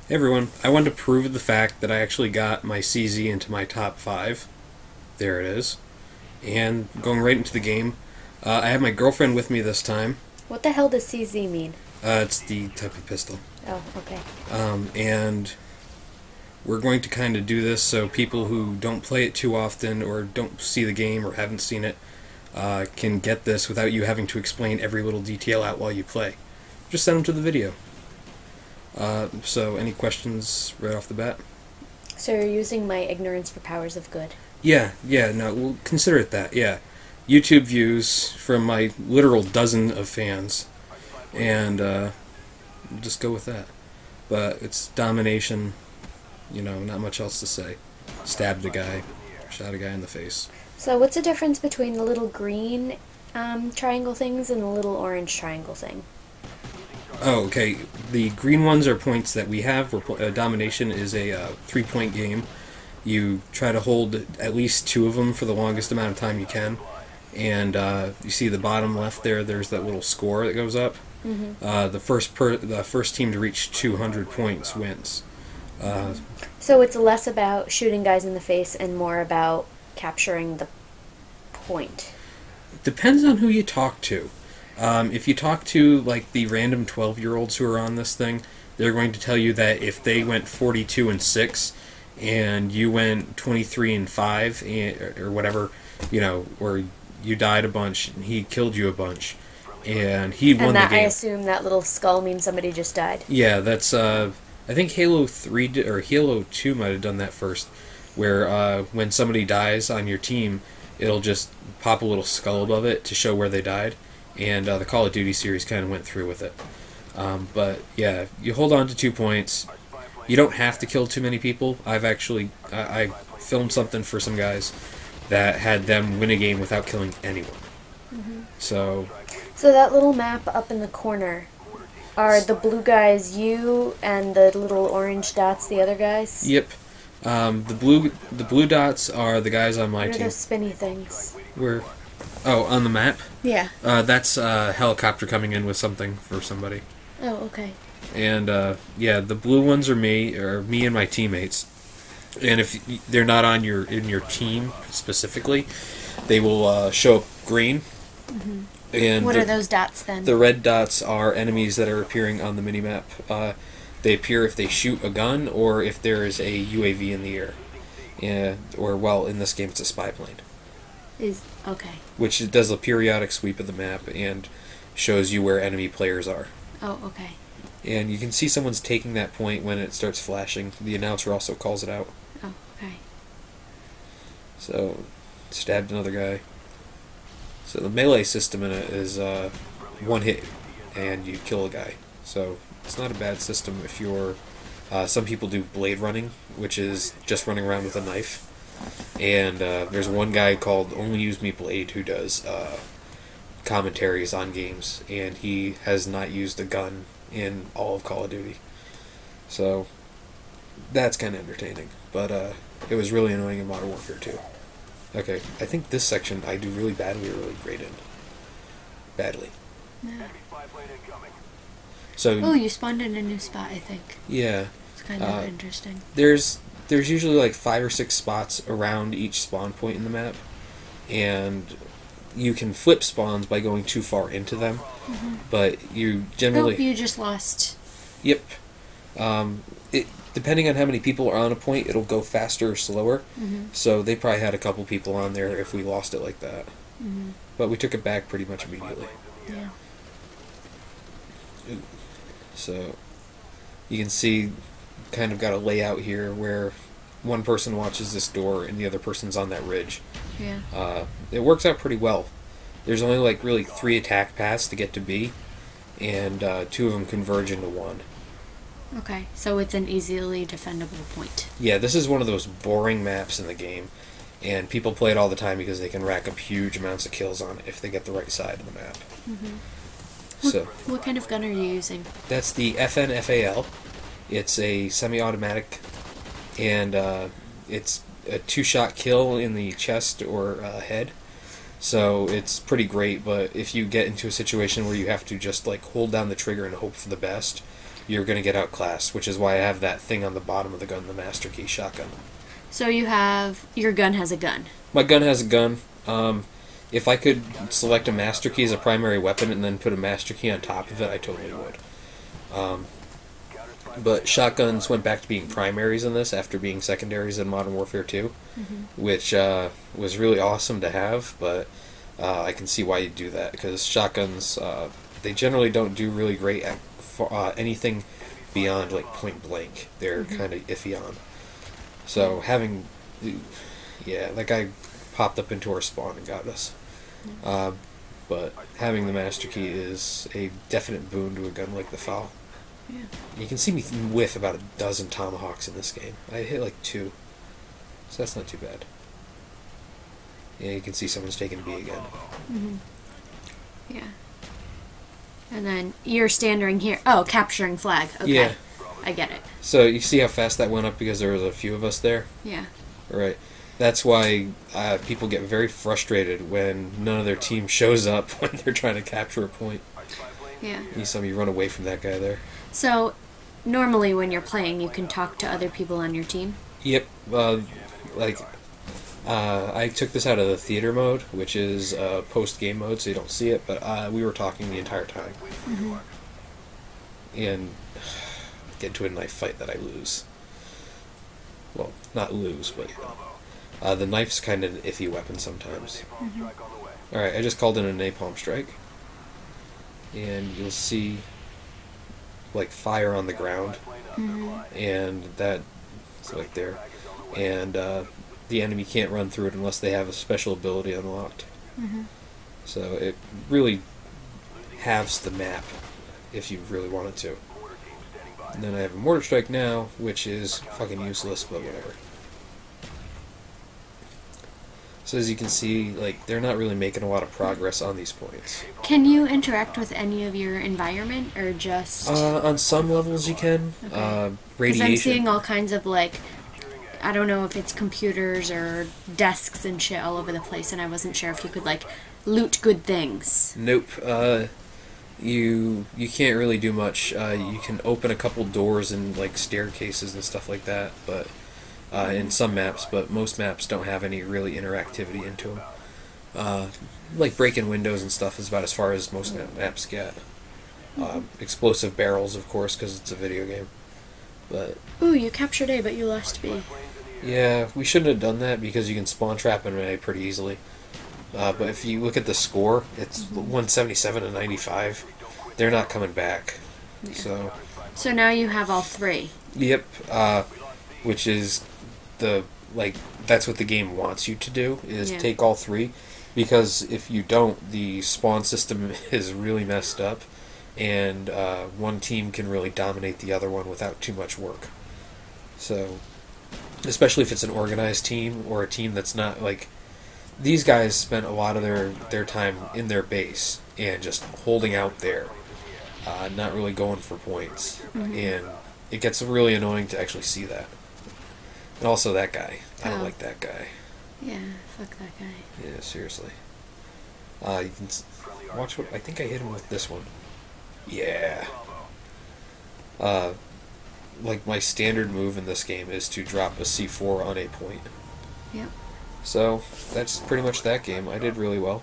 Hey everyone, I wanted to prove the fact that I actually got my CZ into my top 5. There it is. And going right into the game, I have my girlfriend with me this time. What the hell does CZ mean? It's the type of pistol. Oh, okay. And we're going to kind of do this so people who don't play it too often or don't see the game or haven't seen it can get this without you having to explain every little detail out while you play. Just send them to the video. So any questions right off the bat? So you're using my ignorance for powers of good. Yeah, no, we'll consider it that, yeah. YouTube views from my literal dozen of fans, and we'll just go with that. But it's domination, not much else to say. Stabbed a guy, shot a guy in the face. So what's the difference between the little green triangle things and the little orange triangle thing? Oh, okay. The green ones are points that we have. Domination is a 3-point game. You try to hold at least 2 of them for the longest amount of time you can. And you see the bottom left there, there's that little score that goes up. Mm-hmm. The first team to reach 200 points wins. So it's less about shooting guys in the face and more about capturing the point. Depends on who you talk to. If you talk to like the random 12-year-olds who are on this thing, they're going to tell you that if they went 42-6 and you went 23-5 or whatever, or you died a bunch and he killed you a bunch and he won the And game. I assume that little skull means somebody just died. Yeah, that's I think Halo 3 or Halo 2 might have done that first, where when somebody dies on your team, it'll just pop a little skull above it to show where they died. And the Call of Duty series kind of went through with it. But yeah, you hold on to 2 points. You don't have to kill too many people. I filmed something for some guys that had them win a game without killing anyone. Mm-hmm. So that little map up in the corner, are the blue guys you and the little orange dots the other guys? yep, the blue dots are the guys on my What are team. those spinny things? On the map. Yeah. That's a helicopter coming in with something for somebody. Oh, okay. And yeah, the blue ones are me and my teammates. And if they're not on in your team specifically, they will show up green. Mm-hmm. And What are those dots then? the red dots are enemies that are appearing on the minimap. They appear if they shoot a gun or if there is a UAV in the air. Or, well, in this game it's a spy plane. Okay. Which does a periodic sweep of the map and shows you where enemy players are. Oh, okay. And you can see someone's taking that point when it starts flashing. The announcer also calls it out. Oh, okay. So, stabbed another guy. So the melee system in it is one hit and you kill a guy. So it's not a bad system if you're... some people do blade running, which is just running around with a knife. And there's one guy called Only Use Me Blade who does commentaries on games, and he has not used a gun in all of Call of Duty. So that's kind of entertaining, but it was really annoying in Modern Warfare 2. Okay, I think this section I do really badly or really great in. Badly. Yeah. So Oh, you spawned in a new spot, I think. yeah, It's kind of interesting. there's usually like 5 or 6 spots around each spawn point in the map, and you can flip spawns by going too far into them, but you generally... Oh, you just lost. Yep. Depending on how many people are on a point, it'll go faster or slower. Mm-hmm. So they probably had a couple people on there if we lost it like that. Mm-hmm. But we took it back pretty much immediately. Yeah. So you can see kind of got a layout here where one person watches this door and the other person's on that ridge. Yeah. It works out pretty well. There's only like really 3 attack paths to get to B, and 2 of them converge into 1. Okay, so it's an easily defendable point. Yeah, this is one of those boring maps in the game, and people play it all the time because they can rack up huge amounts of kills on it if they get the right side of the map. Mm-hmm. So What kind of gun are you using? that's the FNFAL. It's a semi-automatic, and it's a 2-shot kill in the chest or head. So it's pretty great, but if you get into a situation where you have to just like hold down the trigger and hope for the best, you're going to get outclassed, which is why I have that thing on the bottom of the gun, the Master Key shotgun. So you have your gun has a gun. My gun has a gun. If I could select a Master Key as a primary weapon and then put a Master Key on top of it, I totally would. But shotguns went back to being primaries in this after being secondaries in Modern Warfare 2, which was really awesome to have, but I can see why you do that, because shotguns, they generally don't do really great at anything beyond like point blank. They're kind of iffy on. So having, yeah, that guy popped up into our spawn and got us. But having the Master Key is a definite boon to a gun like the FAL. Yeah. You can see me whiff about a dozen tomahawks in this game. I hit like 2, so that's not too bad. Yeah, you can see someone's taking B again. Yeah. And then you're standing here. Oh, capturing flag. Okay. Yeah. I get it. So you see how fast that went up because there was a few of us there? Yeah. Right. That's why people get very frustrated when none of their team shows up when they're trying to capture a point. Yeah. You saw me run away from that guy there. So, normally when you're playing, you can talk to other people on your team? Yep. I took this out of the theater mode, which is post-game mode, so you don't see it, but we were talking the entire time. And get into a knife fight that I lose. Well, not lose, but the knife's kind of an iffy weapon sometimes. Alright, I just called in a napalm strike. And you'll see like fire on the ground. And that's like there. And the enemy can't run through it unless they have a special ability unlocked. So it really halves the map if you really wanted to. And then I have a mortar strike now, which is fucking useless, but whatever. So as you can see, like, they're not really making a lot of progress on these points. Can you interact with any of your environment, or just... On some levels you can. Okay. Radiation. I'm seeing all kinds of, like, I don't know if it's computers or desks and shit all over the place, and I wasn't sure if you could, like, loot good things. Nope. You can't really do much. You can open a couple doors and, like, staircases and stuff like that, but... in some maps, but most maps don't have any really interactivity into them. Like breaking windows and stuff is about as far as most maps get. Explosive barrels, of course, because it's a video game. But ooh, you captured A, but you lost B. yeah, we shouldn't have done that because you can spawn trap an A pretty easily. But if you look at the score, it's 177 to 95. They're not coming back. Yeah. So now you have all 3. Yep. Which is that's what the game wants you to do, is take all 3, because if you don't, the spawn system is really messed up, and one team can really dominate the other one without too much work. So, especially if it's an organized team, or a team that's not, like, these guys spent a lot of their time in their base, and just holding out there, not really going for points, and it gets really annoying to actually see that. And also that guy. I don't like that guy. Yeah, fuck that guy. Yeah, seriously. You can watch what... I think I hit him with this one. Yeah. Like, my standard move in this game is to drop a C4 on a point. Yep. So, that's pretty much that game. I did really well.